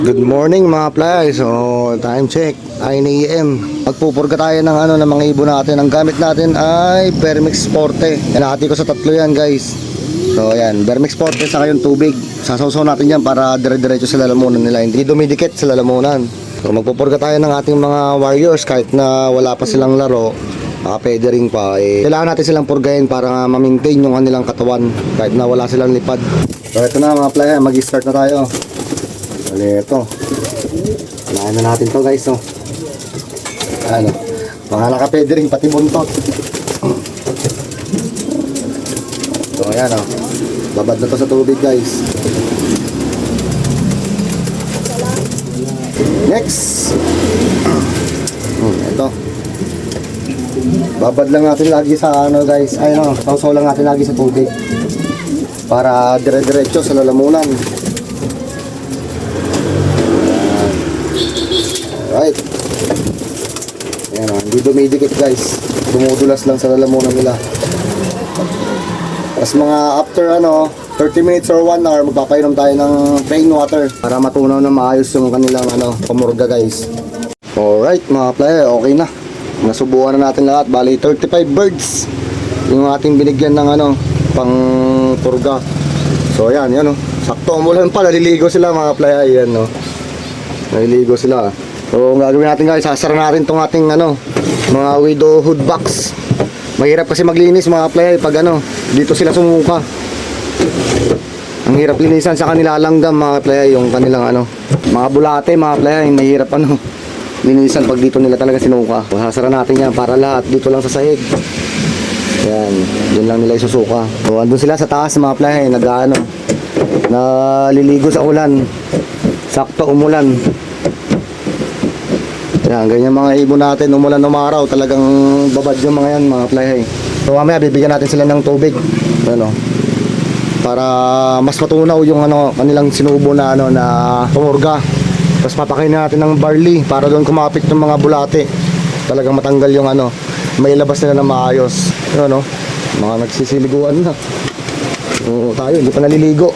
Good morning mga play. So time check 9 AM. Magpupurga tayo ng ng mga ibon natin. Ang gamit natin ay Vermix Forte. Hinahati ko sa tatlo yan guys. So ayan, Vermix Forte sa yung tubig. Sasawsaw natin yan para dire-diretso sa lalamunan nila, hindi dumidikit sa lalamunan. So magpupurga tayo ng ating mga warriors kahit na wala pa silang laro. Pwede rin pa kailangan natin silang purgahin para ma-maintain yung kanilang katawan kahit na wala silang lipad. So ito na mga play, mag-start na tayo. Ito. Kailangan na natin to guys, no? Mga nakapwede rin, pati buntot. So ayan, babad na to sa tubig guys. Next. Ito. Babad lang natin lagi sa guys. Sausaw lang natin lagi sa tubig para dire-diretso sa lalamunan. Right. Ayan, hindi dumidikit guys. Dumudulas lang sa lalamunan nila. Tapos mga after 30 minutes or 1 hour, magpapainom tayo ng plain water para matunaw na maayos yung kanilang pamurga guys. Alright mga player, okay na. Nasubukan na natin lahat. Bali 35 birds yung ating binigyan ng pang purga. So ayan, sakto umulan pa, naliligo sila mga player. Ayan, naliligo sila. So ang gagawin natin guys, sasara natin tong ating mga widowhood box. Mahirap kasi maglinis mga play pag dito sila sumuka. Ang hirap linisan sa kanila langgam mga play, yung kanilang mga bulate mga play, mahirap linisan pag dito nila talaga sinuka. So, sasara natin yan para lahat dito lang sa sahig. Yan, dun lang nila isusuka. So andun sila sa taas mga play, naliligo sa ulan. Sakto umulan. Yan, ganyan mga ibon natin, umulan umaraw, talagang babad yung mga yan mga fly. So mamaya bibigyan natin sila ng tubig para mas matunaw yung kanilang sinubo na na pamurga. Tapos papakainin natin ng barley para doon kumapit ng mga bulate, talagang matanggal yung may labas nila na maayos. Mga nagsisiliguan na. So tayo hindi pa naliligo.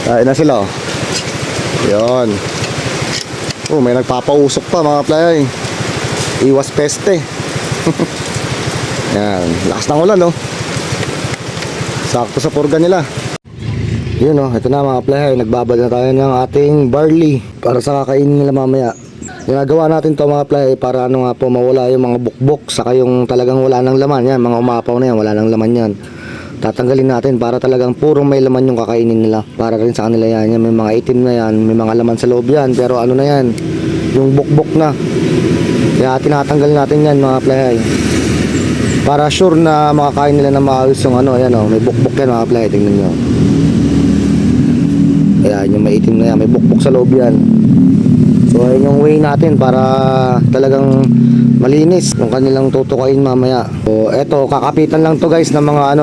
Ayun na sila. Yan. May nagpapausok pa mga play. Iwas peste. Yan, lakas ng ulan sakto sa purga nila. Yun ito na mga play, nagbabad na tayo ng ating barley para sa kakainin nila mamaya. Ginagawa natin to mga play para nga po mawala yung mga bukbok, saka yung talagang wala nang laman yan, mga umapaw na yan, wala nang laman yan. Tatanggalin natin para talagang purong may laman yung kakainin nila. Para rin sa kanila yan, may mga itim na yan, may mga laman sa loob yan, pero na yan, yung bukbok na. Kaya tinatanggal natin yan mga play. Para sure na makakain nila na maayos yung may bukbok yan mga play, tingnan nyo. Ayan, yung may itim na yan, may bukbok sa loob yan. So ayun yung way natin para talagang malinis yung kanilang tutukain mamaya. So eto, kakapitan lang to guys ng mga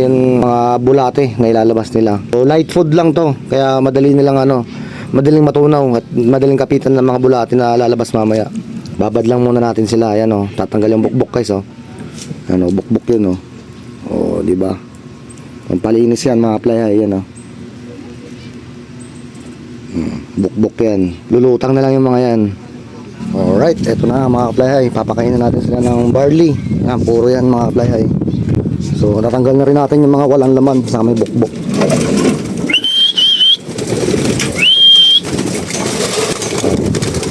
yung mga bulate na ilalabas nila. So light food lang to, kaya madali nilang madaling matunaw at madaling kapitan ng mga bulate na lalabas mamaya. Babad lang muna natin sila. Ayan tatanggal yung bukbok guys bukbok yun di ba? Pampalinis yan mga play. Ayan bukbok yan. Lulutang na lang yung mga yan. Alright, eto na mga kaplahay, papakainin natin sila ng barley. Yan, puro yan mga kaplahay. So natanggal na rin natin yung mga walang laman sa may bukbok.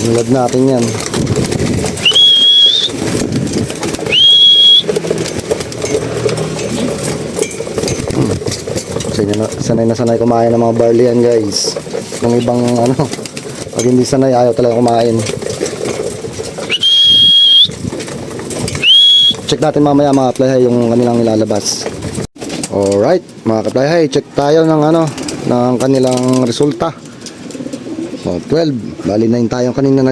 Nilad natin yan. Sanay na sanay kumain ng mga barley yan guys. Ng ibang pag hindi sanay ayaw talaga kumain. Check natin mamaya mga kaplahay yung kanilang nilalabas. Alright mga kaplahay, check tayo ng ng kanilang resulta. 12, bali 9 tayo kanina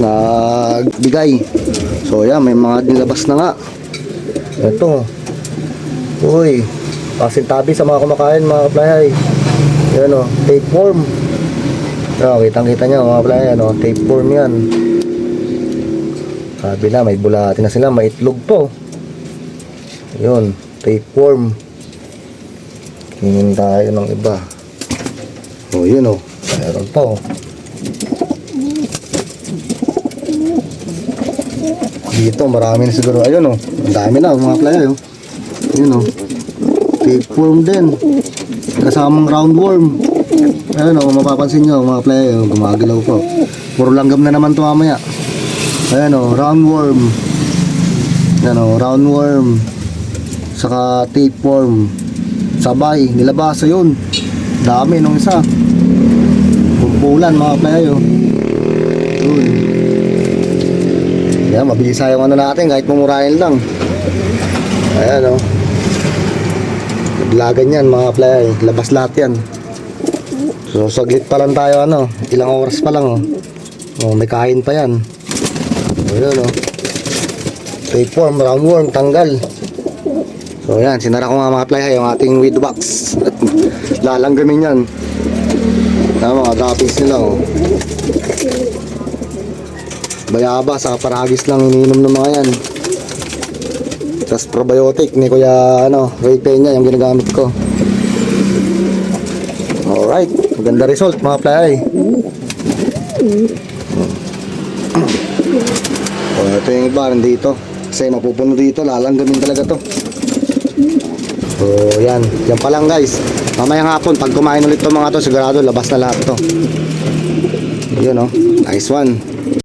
nagbigay. So yan, may mga nilabas na nga. Ito, pasintabi sa mga kumakain mga kaplahay. Yan tapeworm. Kitang kita nyo mga kaplahay, tapeworm yan. Sabi na may bulate na sila, may itlog po. Yun, tapeworm. Tingin tayo ng iba. Oh, yun oh. Meron pa oh. Dito, marami na siguro. Ayun oh. Ang dami na mga player oh. Yun oh. Tapeworm din. Kasamang roundworm. Ayun oh, kung mapapansin nyo mga player, gumagalaw po. Puro langgam na naman to mamaya. Ayun oh, roundworm. Ayun oh, roundworm. Saka tapeworm. Sabay, nilabasa yun. Dami nung isa. Pumpulan mga player. Yun. Yan, mabilisa yung ano natin kahit mamurahin lang. Ayan oh. Naglagan yan mga player. Labas lahat yan. So saglit pa lang tayo ano. Ilang oras pa lang oh. Oh, may kain pa yan. Ayan oh. Tapeworm, roundworm, tanggal. So yan, sinara ko nga mga player yung ating weed box. At lalanggamin yan. Yan mga droppings nila oh. Bayaba sa paragis lang iniinom ng mga yan. Tapos probiotic ni Kuya ano, Ray Peña yung ginagamit ko. Alright, maganda result mga player. Oh, ito yung iba nandito. Kasi mapupuno dito, lalanggamin talaga to. So yan, yan pa lang guys. Mamayang hapon pag kumain ulit to mga to, sigurado labas na lahat to. Yun oh, nice one.